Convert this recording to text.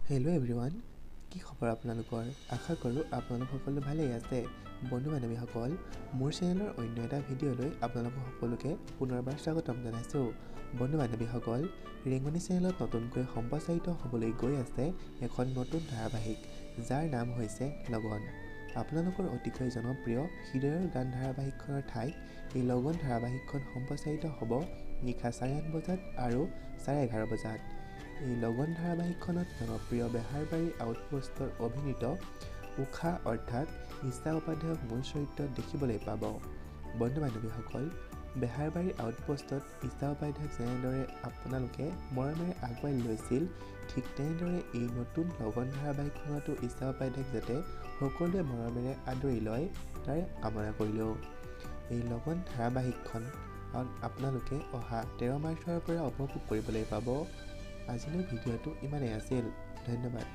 Hello' everyone, কি খবৰ আপোনালোকৰ? আশা কৰোঁ আপোনালোক সকলো ভালেই আছে। বন্ধু বান্ধৱীসকল, মোৰ চেনেলৰ অন্য এটা ভিডিঅ'লৈ আপোনালোক সকলোকে পুনৰবাৰ স্বাগতম জনাইছোঁ। বন্ধু বান্ধৱীসকল, ৰেঙনি চেনেলত নতুনকৈ সম্প্ৰচাৰিত হ'বলৈ গৈ আছে এখন নতুন ধাৰাবাহিক, যাৰ নাম হৈছে লগন। আপোনালোকৰ অতিকৈ জনপ্ৰিয় হৃদয়ৰ গান ধাৰাবাহিকখনৰ ঠাইত এই লগন ধাৰাবাহিকখন সম্প্ৰচাৰিত হ'ব নিশা 8:30 বজাত আৰু 11:30 বজাত। এই লগন ধাৰাবাহিকখনত জনপ্ৰিয় বেহাৰবাৰী আউটপোষ্টৰ অভিনীত উষা অৰ্থাৎ ইছা উপাধ্যায়ক মূল চৰিত্ৰত দেখিবলৈ পাব। বন্ধু বান্ধৱীসকল, বেহাৰবাৰী আউটপোষ্টত ইছা উপাধ্যায়ক যেনেদৰে আপোনালোকে মৰমেৰে আগুৱাই লৈছিল, ঠিক তেনেদৰে এই নতুন লগন ধাৰাবাহিকখনতো ইছা উপাধ্যায়ক যাতে সকলোৱে মৰমেৰে আদৰি লয় তাৰে কামনা কৰিলোঁ। এই লগন ধাৰাবাহিকখন আপোনালোকে অহা 13 মাৰ্চৰ পৰা উপভোগ কৰিবলৈ পাব। আজিলৈ ভিডিঅ'টো ইমানেই আছিল। ধন্যবাদ।